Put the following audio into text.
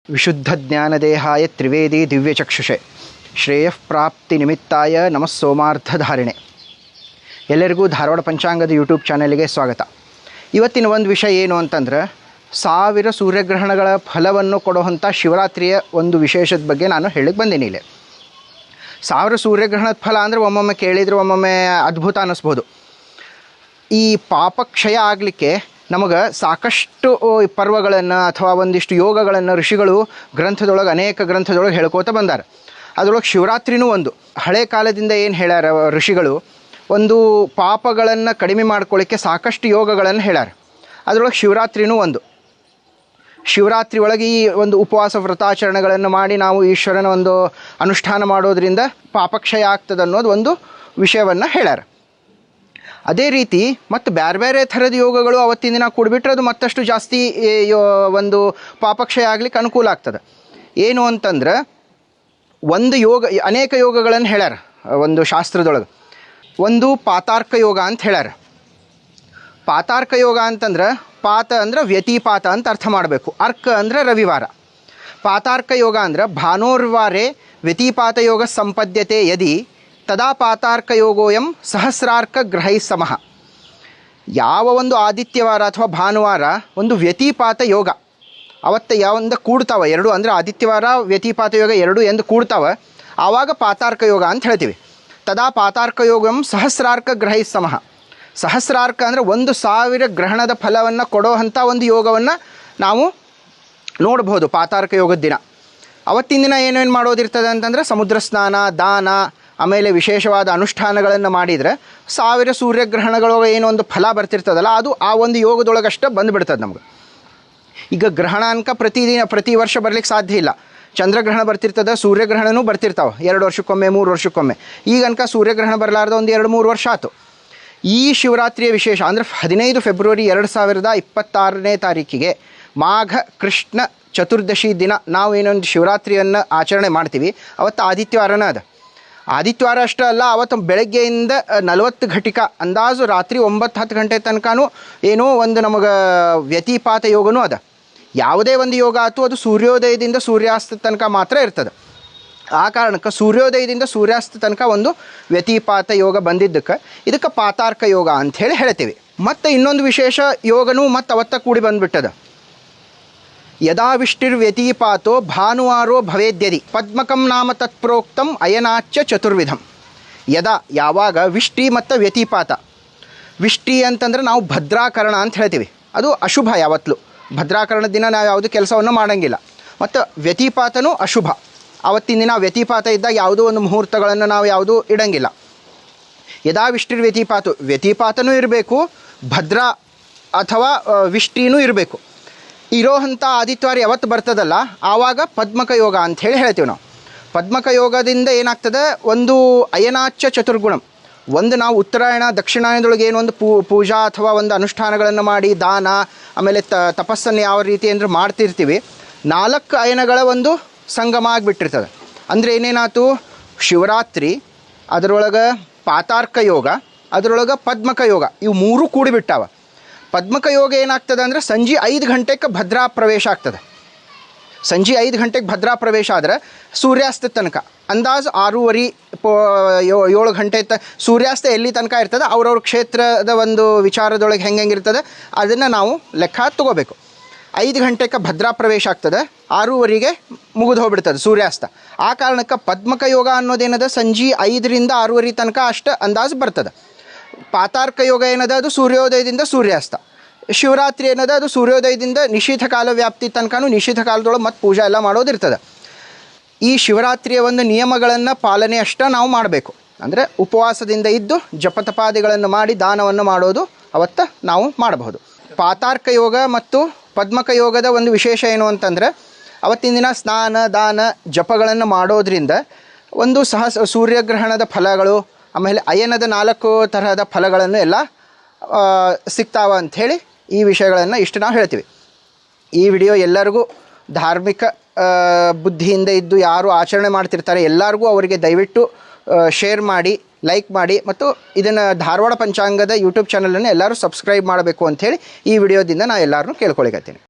ವಿಶುದ್ಧ ಜ್ಞಾನದೇಹಾಯ ತ್ರಿವೇದಿ ದಿವ್ಯಚಕ್ಷುಷೆ ಶ್ರೇಯಃಪ್ರಾಪ್ತಿ ನಿಮಿತ್ತಾಯ ನಮಃ ಸೋಮಾರ್ಥಧಾರಿಣೆ. ಎಲ್ಲರಿಗೂ ಧಾರವಾಡ ಪಂಚಾಂಗದ ಯೂಟ್ಯೂಬ್ ಚಾನಲ್ಗೆ ಸ್ವಾಗತ. ಇವತ್ತಿನ ಒಂದು ವಿಷಯ ಏನು ಅಂತಂದ್ರೆ 1000 ಸೂರ್ಯಗ್ರಹಣಗಳ ಫಲವನ್ನು ಕೊಡುವಂಥ ಶಿವರಾತ್ರಿಯ ಒಂದು ವಿಶೇಷದ ಬಗ್ಗೆ ನಾನು ಹೇಳಿಕ್ಕೆ ಬಂದೀನಿ. ಇಲ್ಲಿ 1000 ಸೂರ್ಯಗ್ರಹಣದ ಫಲ ಅಂದರೆ ಒಮ್ಮೊಮ್ಮೆ ಕೇಳಿದರೆ ಒಮ್ಮೊಮ್ಮೆ ಅದ್ಭುತ ಅನ್ನಿಸ್ಬೋದು. ಈ ಪಾಪಕ್ಷಯ ಆಗಲಿಕ್ಕೆ ನಮಗೆ ಸಾಕಷ್ಟು ಪರ್ವಗಳನ್ನು ಅಥವಾ ಒಂದಿಷ್ಟು ಯೋಗಗಳನ್ನು ಋಷಿಗಳು ಅನೇಕ ಗ್ರಂಥದೊಳಗೆ ಹೇಳ್ಕೋತ ಬಂದಾರೆ. ಅದರೊಳಗೆ ಶಿವರಾತ್ರಿನೂ ಒಂದು. ಹಳೆ ಕಾಲದಿಂದ ಏನು ಹೇಳ್ಯಾರ ಋಷಿಗಳು, ಒಂದು ಪಾಪಗಳನ್ನು ಕಡಿಮೆ ಮಾಡ್ಕೊಳ್ಳಿಕ್ಕೆ ಸಾಕಷ್ಟು ಯೋಗಗಳನ್ನು ಹೇಳ್ಯಾರ. ಅದರೊಳಗೆ ಶಿವರಾತ್ರಿನೂ ಒಂದು. ಶಿವರಾತ್ರಿ ಒಳಗೆ ಈ ಒಂದು ಉಪವಾಸ ವ್ರತಾಚರಣೆಗಳನ್ನು ಮಾಡಿ ನಾವು ಈಶ್ವರನ ಒಂದು ಅನುಷ್ಠಾನ ಮಾಡೋದ್ರಿಂದ ಪಾಪಕ್ಷಯ ಆಗ್ತದೆ ಅನ್ನೋದು ಒಂದು ವಿಷಯವನ್ನು ಹೇಳ್ಯಾರ. ಅದೇ ರೀತಿ ಮತ್ತು ಬೇರೆ ಬೇರೆ ಥರದ ಯೋಗಗಳು ಅವತ್ತಿನ ದಿನ ಕೂಡಿಬಿಟ್ರೆ ಅದು ಮತ್ತಷ್ಟು ಜಾಸ್ತಿ ಒಂದು ಪಾಪಕ್ಷಯ ಆಗಲಿಕ್ಕೆ ಅನುಕೂಲ ಆಗ್ತದೆ. ಏನು ಅಂತಂದ್ರೆ ಒಂದು ಯೋಗ, ಅನೇಕ ಯೋಗಗಳನ್ನು ಹೇಳ್ಯಾರ ಒಂದು ಶಾಸ್ತ್ರದೊಳಗೆ. ಒಂದು ಪಾತಾರ್ಕ ಯೋಗ ಅಂತ ಹೇಳ್ಯಾರ. ಪಾತಾರ್ಕ ಯೋಗ ಅಂತಂದ್ರೆ ಪಾತ ಅಂದ್ರೆ ವ್ಯತಿಪಾತ ಅಂತ ಅರ್ಥ ಮಾಡಬೇಕು. ಅರ್ಕ ಅಂದರೆ ರವಿವಾರ. ಪಾತಾರ್ಕ ಯೋಗ ಅಂದ್ರೆ ಭಾನುರ್ವಾರೇ ವ್ಯತಿಪಾತ ಯೋಗ ಸಂಪದ್ಯತೆ ಯದಿ ತದಾ ಪಾತಾರ್ಕ ಯೋಗೋಯಂ ಸಹಸ್ರಾರ್ಕ ಗ್ರಹೈ ಸಮಃ. ಯಾವ ಒಂದು ಆದಿತ್ಯವಾರ ಅಥವಾ ಭಾನುವಾರ ಒಂದು ವ್ಯತಿಪಾತ ಯೋಗ ಅವತ್ತು ಯಾವಂದ ಕೂಡ್ತಾವ ಎರಡು, ಅಂದರೆ ಆದಿತ್ಯವಾರ ವ್ಯತಿಪಾತ ಯೋಗ ಎರಡು ಎಂದು ಕೂಡ್ತಾವ, ಆವಾಗ ಪಾತಾರ್ಕ ಯೋಗ ಅಂತ ಹೇಳ್ತೀವಿ. ತದಾ ಪಾತಾರ್ಕ ಯೋಗಂ ಸಹಸ್ರಾರ್ಕ ಗ್ರಹೈ ಸಮಃ. ಸಹಸ್ರಾರ್ಕ ಅಂದರೆ 1000 ಗ್ರಹಣದ ಫಲವನ್ನು ಕೊಡೋ ಅಂಥ ಒಂದು ಯೋಗವನ್ನು ನಾವು ನೋಡ್ಬೋದು ಪಾತಾರ್ಕ ಯೋಗದ ದಿನ. ಅವತ್ತಿನ ದಿನ ಏನೇನು ಮಾಡೋದಿರ್ತದೆ ಅಂತಂದರೆ ಸಮುದ್ರ ಸ್ನಾನ, ದಾನ, ಆಮೇಲೆ ವಿಶೇಷವಾದ ಅನುಷ್ಠಾನಗಳನ್ನು ಮಾಡಿದರೆ 1000 ಸೂರ್ಯಗ್ರಹಣಗಳೊಳಗೆ ಏನೊಂದು ಫಲ ಬರ್ತಿರ್ತದಲ್ಲ ಅದು ಆ ಒಂದು ಯೋಗದೊಳಗಷ್ಟೇ ಬಂದುಬಿಡ್ತದೆ ನಮ್ಗೆ. ಈಗ ಗ್ರಹಣ ಅನ್ಕ ಪ್ರತಿ ವರ್ಷ ಬರಲಿಕ್ಕೆ ಸಾಧ್ಯ ಇಲ್ಲ. ಚಂದ್ರಗ್ರಹಣ ಬರ್ತಿರ್ತದೆ, ಸೂರ್ಯಗ್ರಹಣವೂ ಬರ್ತಿರ್ತಾವೆ 2 ವರ್ಷಕ್ಕೊಮ್ಮೆ 3 ವರ್ಷಕ್ಕೊಮ್ಮೆ. ಈಗ ಅನ್ಕ ಸೂರ್ಯಗ್ರಹಣ ಬರಲಾರ್ದ ಒಂದು 2-3 ವರ್ಷ ಆಯಿತು. ಈ ಶಿವರಾತ್ರಿಯ ವಿಶೇಷ ಅಂದರೆ 15 ಫೆಬ್ರವರಿ 2026ನೇ ತಾರೀಕಿಗೆ ಮಾಘ ಕೃಷ್ಣ ಚತುರ್ದಶಿ ದಿನ ನಾವು ಏನೊಂದು ಶಿವರಾತ್ರಿಯನ್ನು ಆಚರಣೆ ಮಾಡ್ತೀವಿ. ಅವತ್ತು ಆದಿತ್ಯವಾರನೇ ಅದ. ಆದಿತ್ಯವಾರ ಅಷ್ಟೇ ಅಲ್ಲ, ಅವತ್ತು ಬೆಳಗ್ಗೆಯಿಂದ 40 ಘಟಿಕ ಅಂದಾಜು ರಾತ್ರಿ 9-10 ಗಂಟೆ ತನಕನೂ ಏನೋ ಒಂದು ನಮಗೆ ವ್ಯತಿಪಾತ ಯೋಗನೂ ಅದ. ಯಾವುದೇ ಒಂದು ಯೋಗ ಆಯ್ತು ಅದು ಸೂರ್ಯೋದಯದಿಂದ ಸೂರ್ಯಾಸ್ತ ತನಕ ಮಾತ್ರ ಇರ್ತದೆ. ಆ ಕಾರಣಕ್ಕೆ ಸೂರ್ಯೋದಯದಿಂದ ಸೂರ್ಯಾಸ್ತ ತನಕ ಒಂದು ವ್ಯತಿಪಾತ ಯೋಗ ಬಂದಿದ್ದಕ್ಕೆ ಇದಕ್ಕೆ ಪಾತಾರ್ಕ ಯೋಗ ಅಂಥೇಳಿ ಹೇಳ್ತೀವಿ. ಮತ್ತು ಇನ್ನೊಂದು ವಿಶೇಷ ಯೋಗನೂ ಮತ್ತು ಅವತ್ತ ಕೂಡಿ ಬಂದುಬಿಟ್ಟದ. ಯದಾ ವಿಷ್ಟಿರ್ವ್ಯತಿಪಾತೋ ಭಾನುವಾರೋ ಭವೇದ್ಯದಿ ಪದ್ಮಕಂ ನಾಮ ತತ್ಪ್ರೋಕ್ತಂ ಅಯನಾಚ್ಯ ಚತುರ್ವಿಧಂ. ಯದಾ ಯಾವಾಗ ವಿಷ್ಟಿ ಮತ್ತು ವ್ಯತಿಪಾತ. ವಿಷ್ಟಿ ಅಂತಂದ್ರೆ ನಾವು ಭದ್ರಾಕರಣ ಅಂತ ಹೇಳ್ತೀವಿ, ಅದು ಅಶುಭ. ಯಾವತ್ತಲೂ ಭದ್ರಾಕರಣದ ದಿನ ನಾವು ಯಾವುದು ಕೆಲಸವನ್ನು ಮಾಡೋಂಗಿಲ್ಲ. ಮತ್ತು ವ್ಯತಿಪಾತನೂ ಅಶುಭ. ಆವತ್ತಿನ ದಿನ ವ್ಯತಿಪಾತ ಇದ್ದಾಗ ಯಾವುದೋ ಒಂದು ಮುಹೂರ್ತಗಳನ್ನು ನಾವು ಯಾವುದೂ ಇಡಂಗಿಲ್ಲ. ಯದಾ ವಿಷ್ಟಿರ್ವ್ಯತಿಪಾತು, ವ್ಯತಿಪಾತನೂ ಇರಬೇಕು, ಭದ್ರ ಅಥವಾ ವಿಷ್ಟಿನೂ ಇರಬೇಕು. ಇರೋವಂಥ ಆದಿತ್ಯವಾರ ಯಾವತ್ತು ಬರ್ತದಲ್ಲ ಆವಾಗ ಪದ್ಮಕ ಯೋಗ ಅಂಥೇಳಿ ಹೇಳ್ತೀವಿ ನಾವು. ಪದ್ಮಕ ಯೋಗದಿಂದ ಏನಾಗ್ತದೆ, ಒಂದು ಅಯನಾಚ್ಯ ಚತುರ್ಗುಣಂ. ಒಂದು ನಾವು ಉತ್ತರಾಯಣ ದಕ್ಷಿಣಾಯನದೊಳಗೆ ಏನೊಂದು ಪೂಜಾ ಅಥವಾ ಒಂದು ಅನುಷ್ಠಾನಗಳನ್ನು ಮಾಡಿ ದಾನ ಆಮೇಲೆ ತಪಸ್ಸನ್ನು ಯಾವ ರೀತಿ ಅಂದರೆ ಮಾಡ್ತಿರ್ತೀವಿ, 4 ಅಯನಗಳ ಒಂದು ಸಂಗಮ ಆಗಿಬಿಟ್ಟಿರ್ತದೆ. ಅಂದರೆ ಏನೇನಾಯ್ತು, ಶಿವರಾತ್ರಿ, ಅದರೊಳಗೆ ಪಾತಾರ್ಕ ಯೋಗ, ಅದರೊಳಗೆ ಪದ್ಮಕ ಯೋಗ, ಇವು 3 ಕೂಡಿಬಿಟ್ಟಾವ. ಪದ್ಮಕ ಯೋಗ ಏನಾಗ್ತದೆ ಅಂದರೆ ಸಂಜೆ 5 ಗಂಟೆಗೆ ಭದ್ರಾ ಪ್ರವೇಶ ಆಗ್ತದೆ. ಸಂಜೆ 5 ಗಂಟೆಗೆ ಭದ್ರಾ ಪ್ರವೇಶ ಆದರೆ ಸೂರ್ಯಾಸ್ತ ತನಕ ಅಂದಾಜು 6:30-7 ಗಂಟೆ ಸೂರ್ಯಾಸ್ತ ಎಲ್ಲಿ ತನಕ ಇರ್ತದೆ ಅವ್ರವ್ರ ಕ್ಷೇತ್ರದ ಒಂದು ವಿಚಾರದೊಳಗೆ ಹೆಂಗಿರ್ತದೆ ಅದನ್ನು ನಾವು ಲೆಕ್ಕ ತಗೋಬೇಕು. 5 ಗಂಟೆಗೆ ಭದ್ರಾ ಪ್ರವೇಶ ಆಗ್ತದೆ, 6:30ಗೆ ಮುಗಿದು ಹೋಗ್ಬಿಡ್ತದೆ ಸೂರ್ಯಾಸ್ತ. ಆ ಕಾರಣಕ್ಕೆ ಪದ್ಮಕ ಯೋಗ ಅನ್ನೋದೇನದ ಸಂಜೆ 5ರಿಂದ 6:30 ತನಕ ಅಷ್ಟು ಅಂದಾಜು ಬರ್ತದೆ. ಪಾತಾರ್ಕ ಯೋಗ ಏನದ ಅದು ಸೂರ್ಯೋದಯದಿಂದ ಸೂರ್ಯಾಸ್ತ. ಶಿವರಾತ್ರಿ ಏನದ ಅದು ಸೂರ್ಯೋದಯದಿಂದ ನಿಷಿದ್ಧ ಕಾಲ ವ್ಯಾಪ್ತಿ ತನಕನೂ ನಿಷಿದ್ಧ ಕಾಲದೊಳಗೆ ಮತ್ತು ಪೂಜೆ ಎಲ್ಲ ಮಾಡೋದಿರ್ತದೆ. ಈ ಶಿವರಾತ್ರಿಯ ಒಂದು ನಿಯಮಗಳನ್ನು ಪಾಲನೆ ಅಷ್ಟೇ ನಾವು ಮಾಡಬೇಕು. ಅಂದರೆ ಉಪವಾಸದಿಂದ ಇದ್ದು ಜಪತಪಾದಿಗಳನ್ನು ಮಾಡಿ ದಾನವನ್ನು ಮಾಡೋದು ಅವತ್ತು ನಾವು ಮಾಡಬಹುದು. ಪಾತಾರ್ಕ ಯೋಗ ಮತ್ತು ಪದ್ಮಕ ಯೋಗದ ಒಂದು ವಿಶೇಷ ಏನು ಅಂತಂದರೆ ಅವತ್ತಿನ ದಿನ ಸ್ನಾನ ದಾನ ಜಪಗಳನ್ನು ಮಾಡೋದ್ರಿಂದ ಒಂದು ಸೂರ್ಯಗ್ರಹಣದ ಫಲಗಳು ಆಮೇಲೆ ಅಯನದ 4 ತರಹದ ಫಲಗಳನ್ನು ಎಲ್ಲ ಸಿಗ್ತಾವ ಅಂಥೇಳಿ ಈ ವಿಷಯಗಳನ್ನು ಇಷ್ಟು ನಾವು ಹೇಳ್ತೀವಿ. ಈ ವಿಡಿಯೋ ಎಲ್ಲರಿಗೂ ಧಾರ್ಮಿಕ ಬುದ್ಧಿಯಿಂದ ಇದ್ದು ಯಾರು ಆಚರಣೆ ಮಾಡ್ತಿರ್ತಾರೆ ಎಲ್ಲರಿಗೂ ಅವರಿಗೆ ದಯವಿಟ್ಟು ಶೇರ್ ಮಾಡಿ, ಲೈಕ್ ಮಾಡಿ, ಮತ್ತು ಇದನ್ನು ಧಾರವಾಡ ಪಂಚಾಂಗದ ಯೂಟ್ಯೂಬ್ ಚಾನಲನ್ನು ಎಲ್ಲರೂ ಸಬ್ಸ್ಕ್ರೈಬ್ ಮಾಡಬೇಕು ಅಂಥೇಳಿ ಈ ವಿಡಿಯೋದಿಂದ ನಾನು ಎಲ್ಲರನ್ನೂ ಕೇಳ್ಕೊಳಿಕತ್ತೀನಿ.